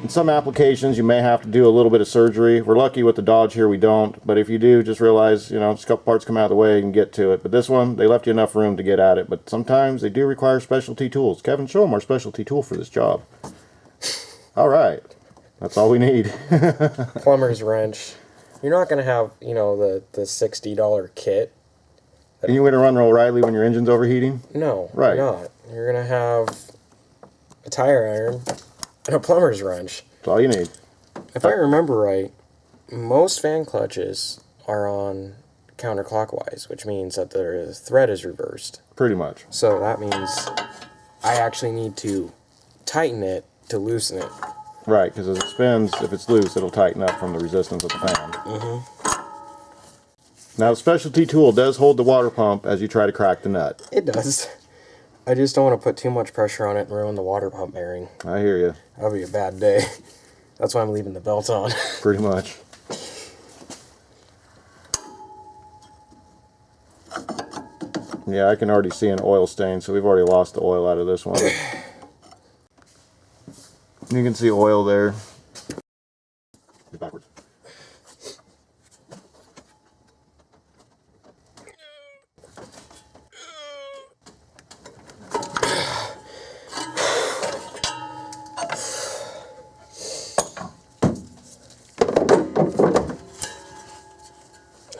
In some applications, you may have to do a little bit of surgery. We're lucky with the Dodge here, we don't. But if you do, just realize, you know, just a couple parts come out of the way, you can get to it. But this one, they left you enough room to get at it. But sometimes they do require specialty tools. Kevin, show them our specialty tool for this job. All right. That's all we need. Plumber's wrench. You're not going to have, you know, the $60 kit. And you're going to run O'Reilly when your engine's overheating? No, right. You're not. You're going to have a tire iron and a plumber's wrench. That's all you need. If I remember right, most fan clutches are on counterclockwise, which means that the thread is reversed. Pretty much. So that means I actually need to tighten it to loosen it. Right, because as it spins, if it's loose, it'll tighten up from the resistance of the fan. Now, the specialty tool does hold the water pump as you try to crack the nut. It does. I just don't want to put too much pressure on it and ruin the water pump bearing. I hear you. That would be a bad day. That's why I'm leaving the belt on. Pretty much. Yeah, I can already see an oil stain, so we've already lost the oil out of this one. You can see oil there. Backwards.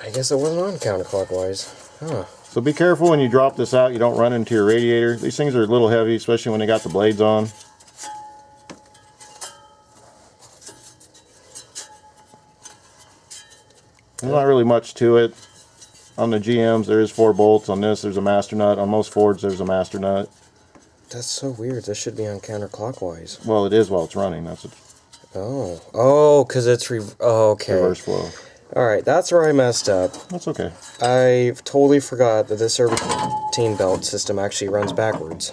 I guess it wasn't on counterclockwise. Huh. So be careful when you drop this out, you don't run into your radiator. These things are a little heavy, especially when they got the blades on. There's not really much to it. On the GMs, there is 4 bolts. On this, there's a master nut. On most Fords, there's a master nut. That's so weird. This should be on counterclockwise. Well, it is while it's running. That's what. Oh, because it's okay. Reverse flow. All right, that's where I messed up. That's okay. I totally forgot that this serpentine belt system actually runs backwards.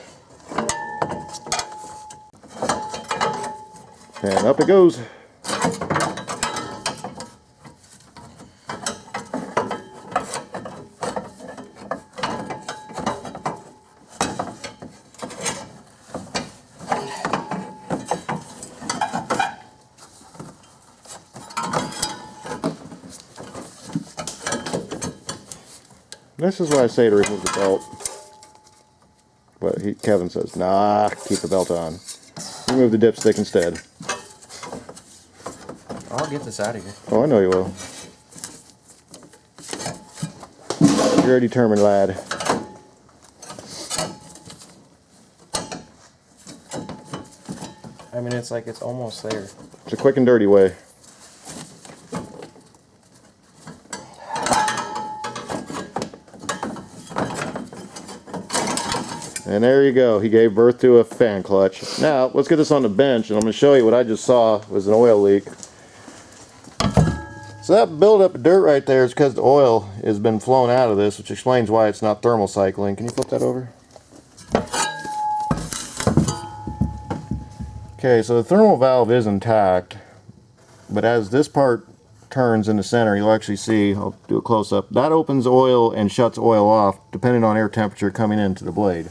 And up it goes. This is why I say to remove the belt. But Kevin says, nah, keep the belt on. Remove the dipstick instead. I'll get this out of here. Oh, I know you will. You're a determined lad. I mean, it's like it's almost there. It's a quick and dirty way. And there you go. He gave birth to a fan clutch. Now, let's get this on the bench, and I'm going to show you what I just saw was an oil leak. So that buildup of dirt right there is because the oil has been flown out of this, which explains why it's not thermal cycling. Can you flip that over? Okay, so the thermal valve is intact, but as this part turns in the center, you'll actually see, I'll do a close-up, that opens oil and shuts oil off depending on air temperature coming into the blade.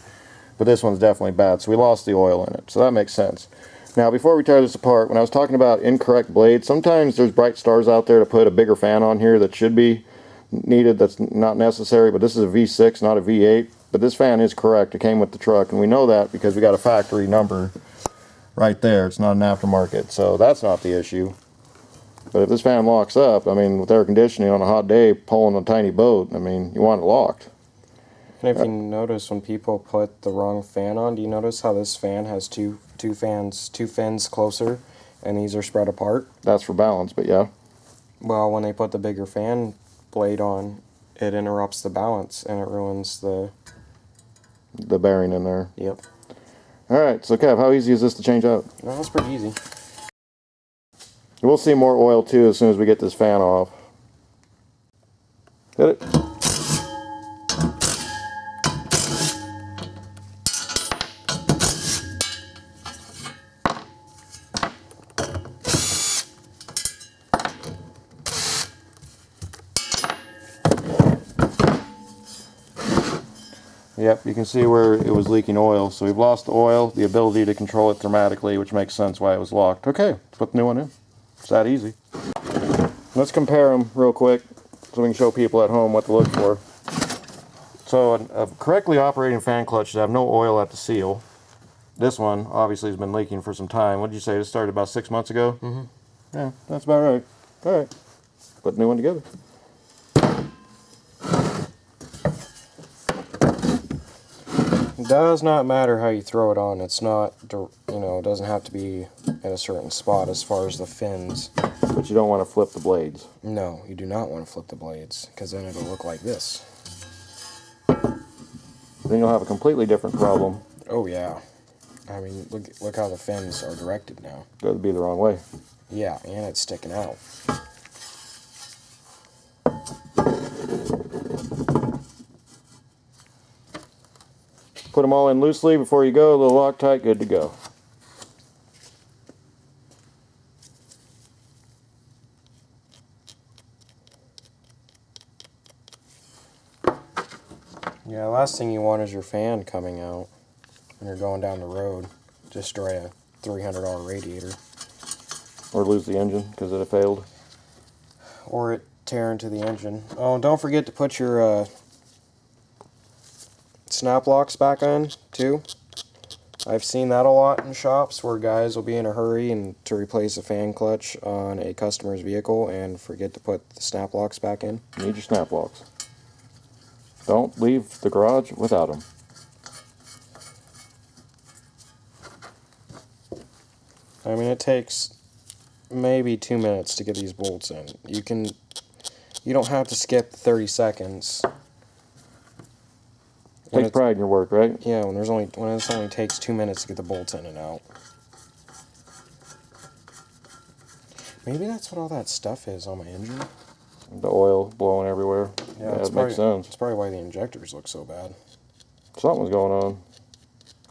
But this one's definitely bad, so we lost the oil in it, so that makes sense. Now, before we tear this apart, when I was talking about incorrect blades, sometimes there's bright stars out there to put a bigger fan on here that should be needed, that's not necessary, but this is a V6, not a V8. But this fan is correct, it came with the truck, and we know that because we got a factory number right there. It's not an aftermarket, so that's not the issue. But if this fan locks up, I mean, with air conditioning on a hot day, pulling a tiny boat, I mean, you want it locked. And if you notice when people put the wrong fan on, do you notice how this fan has two fins closer, and these are spread apart? That's for balance, but yeah. Well, when they put the bigger fan blade on, it interrupts the balance, and it ruins the bearing in there. Yep. Alright, so Kev, how easy is this to change out? Well, that's pretty easy. We'll see more oil too as soon as we get this fan off. Hit it. Yep, you can see where it was leaking oil. So we've lost the oil, the ability to control it thermatically, which makes sense why it was locked. Okay, let's put the new one in. It's that easy. Let's compare them real quick so we can show people at home what to look for. So a correctly operating fan clutch should have no oil at the seal. This one obviously has been leaking for some time. What did you say? This started about 6 months ago? Mm-hmm. Yeah, that's about right. All right, put the new one together. It does not matter how you throw it on. It's not, you know, it doesn't have to be at a certain spot as far as the fins. But you don't want to flip the blades. No, you do not want to flip the blades, because then it'll look like this. Then you'll have a completely different problem. Oh yeah. I mean, look how the fins are directed now. That would be the wrong way. Yeah, and it's sticking out. Put them all in loosely before you go, a little Loctite, good to go. Yeah, the last thing you want is your fan coming out when you're going down the road. Destroy a $300 radiator. Or lose the engine because it failed. Or it tear into the engine. Oh, and don't forget to put your snap locks back on, too. I've seen that a lot in shops where guys will be in a hurry and to replace a fan clutch on a customer's vehicle and forget to put the snap locks back in. You need your snap locks. Don't leave the garage without them. I mean, it takes maybe 2 minutes to get these bolts in. You don't have to skip 30 seconds. Take pride in your work, right? Yeah, when it only takes 2 minutes to get the bolts in and out. Maybe that's what all that stuff is on my engine. The oil blowing everywhere. Yeah, it makes sense. That's probably why the injectors look so bad. Something was going on.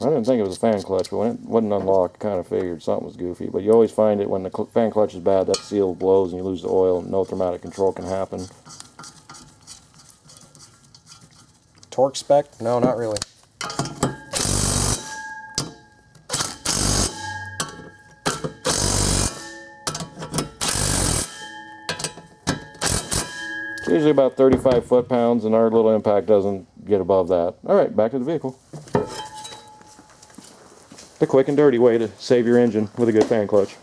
I didn't think it was a fan clutch, but when it wasn't unlocked, I kind of figured something was goofy. But you always find it when the fan clutch is bad, that seal blows and you lose the oil, and no thermatic control can happen. Torque spec? No, not really. It's usually about 35 foot-pounds, and our little impact doesn't get above that. All right, back to the vehicle. The quick and dirty way to save your engine with a good fan clutch.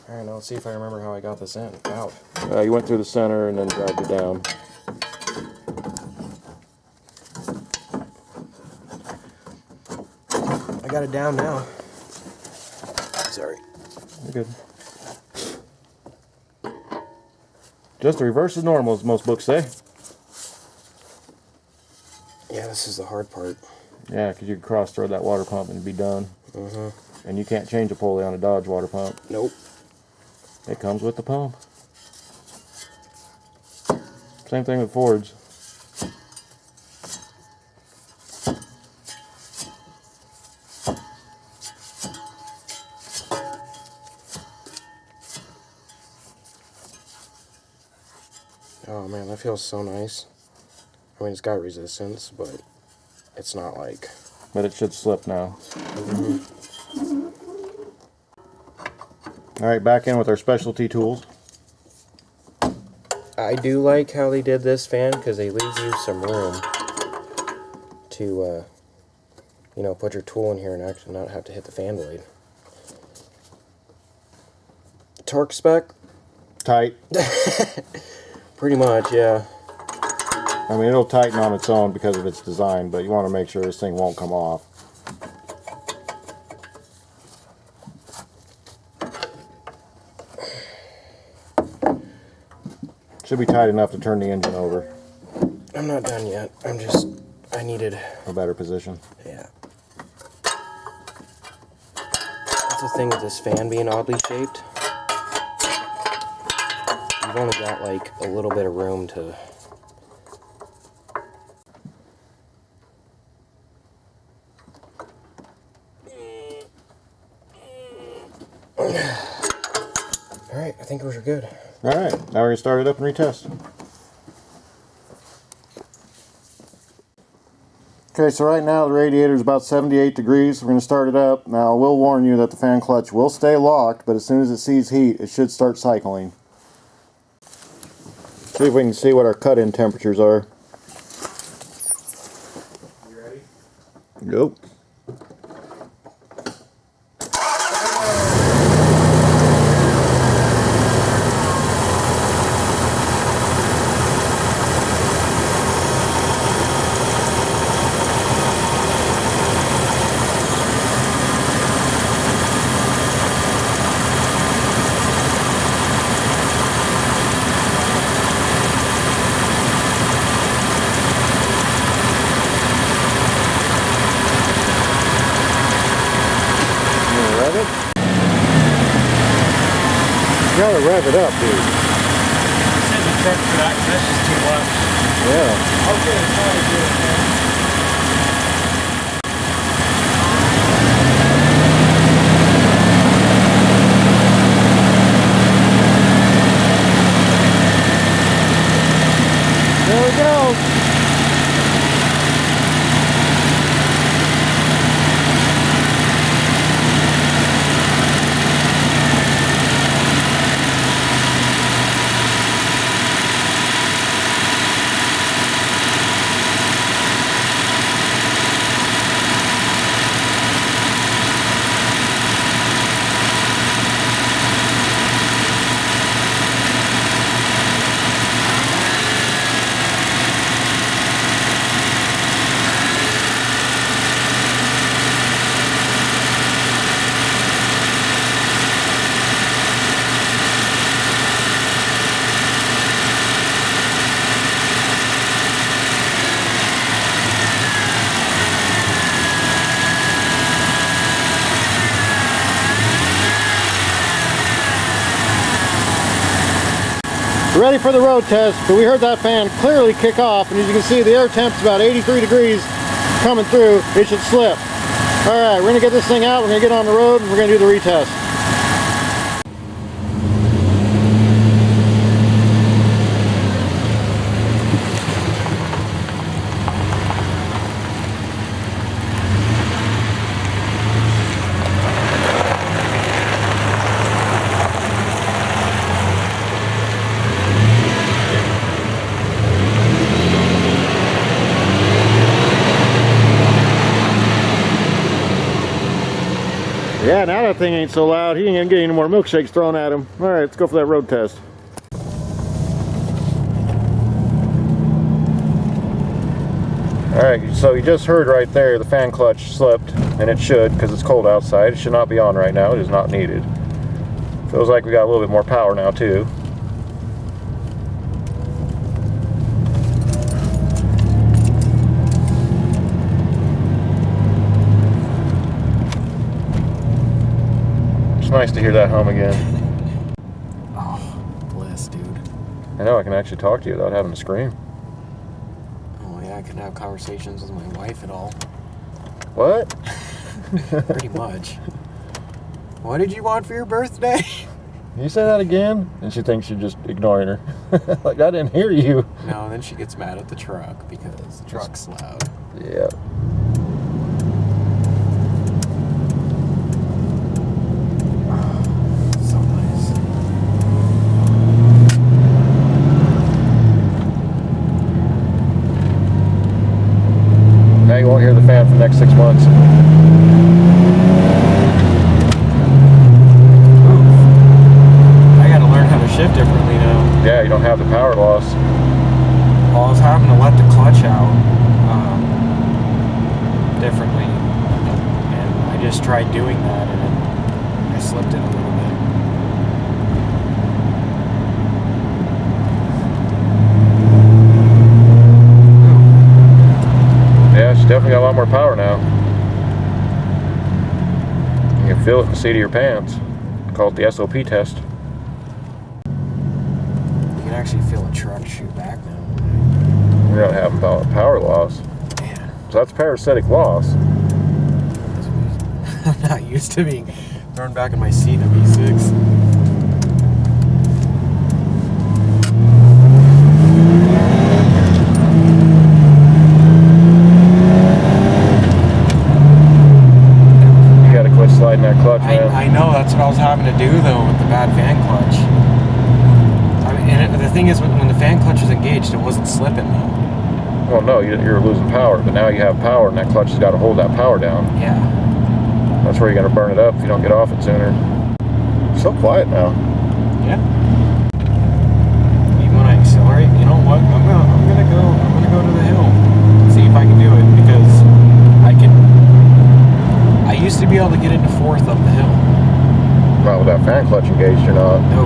All right, now let's see if I remember how I got this in. Out. You went through the center and then dragged it down. I got it down now. Sorry. You're good. Just the reverse is normal, as most books say. Yeah, this is the hard part. Yeah, because you can cross-thread that water pump and be done. And you can't change a pulley on a Dodge water pump. Nope. It comes with the pump. Same thing with Fords. Oh man, that feels so nice. I mean, it's got resistance, but it's not like... But it should slip now. Alright, back in with our specialty tools. I do like how they did this fan, because they leave you some room to, you know, put your tool in here and actually not have to hit the fan blade. Torque spec? Tight. Pretty much, yeah. I mean, it'll tighten on its own because of its design, but you want to make sure this thing won't come off. Should be tight enough to turn the engine over. I'm not done yet. I needed a better position. Yeah. That's the thing with this fan being oddly shaped. You've only got like a little bit of room to... Alright, I think we're good. Alright, now we're going to start it up and retest. Okay, so right now the radiator is about 78 degrees. We're going to start it up. Now, I will warn you that the fan clutch will stay locked, but as soon as it sees heat, it should start cycling. See if we can see what our cut-in temperatures are. You ready? Go. You gotta rev it up, dude. Said the truck for that, that's just too much. Yeah. Okay, sorry, dude, man. There we go. We're ready for the road test, but we heard that fan clearly kick off, and as you can see, the air temp's about 83 degrees coming through. It should slip. All right, we're gonna get this thing out, we're gonna get on the road, and we're gonna do the retest. Yeah, now that thing ain't so loud, he ain't gonna get any more milkshakes thrown at him. All right, let's go for that road test. All right, so you just heard right there, the fan clutch slipped, and it should, because it's cold outside. It should not be on right now, it is not needed. Feels like we got a little bit more power now too. It's nice to hear that hum again. Oh, bliss, dude. I know I can actually talk to you without having to scream. Oh yeah, I can have conversations with my wife and all. What? Pretty much. What did you want for your birthday? You say that again? And she thinks you're just ignoring her. Like, I didn't hear you. No, then she gets mad at the truck because the truck's loud. Yeah. So nice. Now you won't hear the fan for the next 6 months. I gotta learn how to shift differently now. Yeah, you don't have the power loss. Well, I was having to let the clutch out differently, and I just tried doing that, and I slipped it a little bit. Yeah, she's definitely got a lot more power now. You can feel it in the seat of your pants. Call it the SOP test. You can actually feel a truck shoot back now. You're not having power loss. Man, So that's parasitic loss. I'm not used to being thrown back in my seat in a V6. clutch was engaged, it wasn't slipping though. Well, no, you're losing power, but now you have power, and that clutch has got to hold that power down. Yeah. That's where you're going to burn it up if you don't get off it sooner. It's so quiet now. Yeah. Even when I accelerate, you know what? I'm gonna go to the hill. See if I can do it, because I used to be able to get into fourth up the hill. Not with that fan clutch engaged, you're not. No.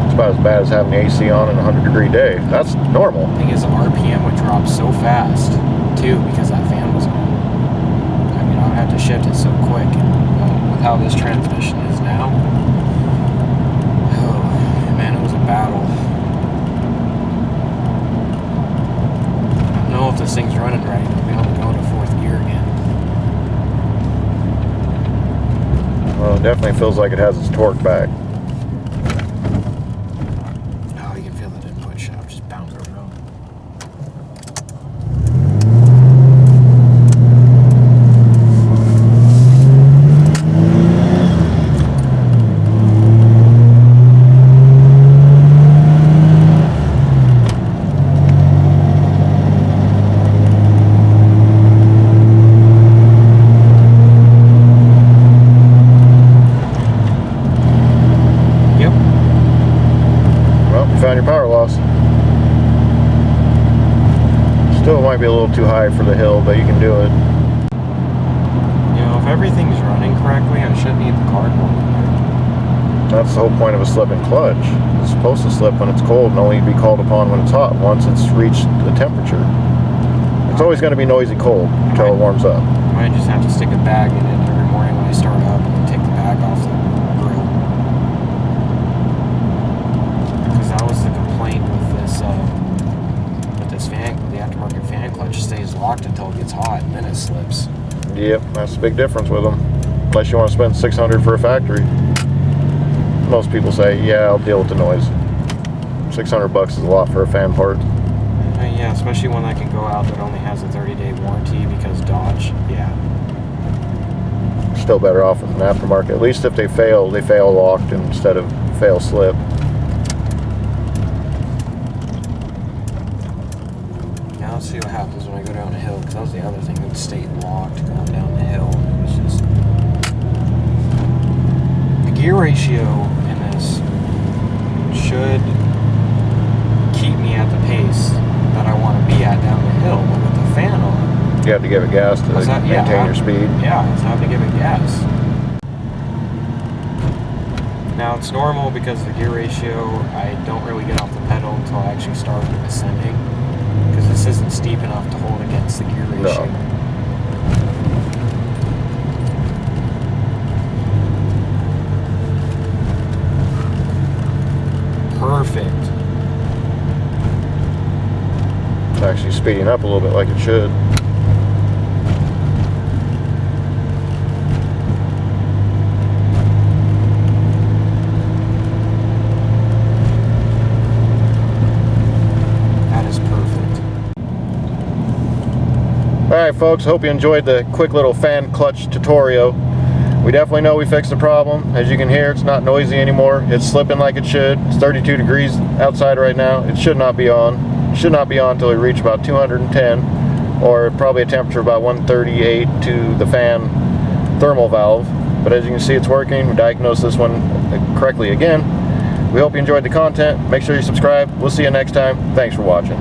It's about as bad as having the AC on in a 100-degree day. That's normal. The thing is, the RPM would drop so fast, too, because that fan was on. I mean, I would have to shift it so quick. And with how this transmission is now, oh, man, it was a battle. I don't know if this thing's running right. I'll be able to go into fourth gear again. Well, it definitely feels like it has its torque back. Oh, you can feel that input shaft just bounce around. Found your power loss. Still might be a little too high for the hill, but you can do it. You know, if everything's running correctly, I shouldn't need the cardboard in there. That's the whole point of a slipping clutch. It's supposed to slip when it's cold and only be called upon when it's hot, once it's reached the temperature. It's always going to be noisy cold until it warms up. I might just have to stick a bag in it every morning when I start up and take the bag off the grill. Because that was the complaint with this fan, the aftermarket fan clutch stays locked until it gets hot and then it slips. Yep, that's the big difference with them. Unless you want to spend $600 for a factory. Most people say, yeah, I'll deal with the noise. $600 is a lot for a fan part. Yeah, especially one that can go out that only has a 30-day warranty, because Dodge, yeah. Still better off with an aftermarket. At least if they fail locked instead of fail slip. Now let's see what happens when I go down the hill, because that was the other thing, it would stay locked going down the hill. It was just... The gear ratio in this should keep me at the pace that I want to be at down the hill, but with the fan on, You have to give it gas to maintain your speed. yeah, it's having to give it gas. Now it's normal because the gear ratio, I don't really get off the pedal until I actually start ascending, because this isn't steep enough to hold against the gear ratio. No. Perfect. It's actually speeding up a little bit like it should. That is perfect. Alright folks, hope you enjoyed the quick little fan clutch tutorial. We definitely know we fixed the problem. As you can hear, it's not noisy anymore. It's slipping like it should. It's 32 degrees outside right now. It should not be on. It should not be on until we reach about 210, or probably a temperature about 138 to the fan thermal valve. But as you can see, it's working. We diagnosed this one correctly again. We hope you enjoyed the content. Make sure you subscribe. We'll see you next time. Thanks for watching.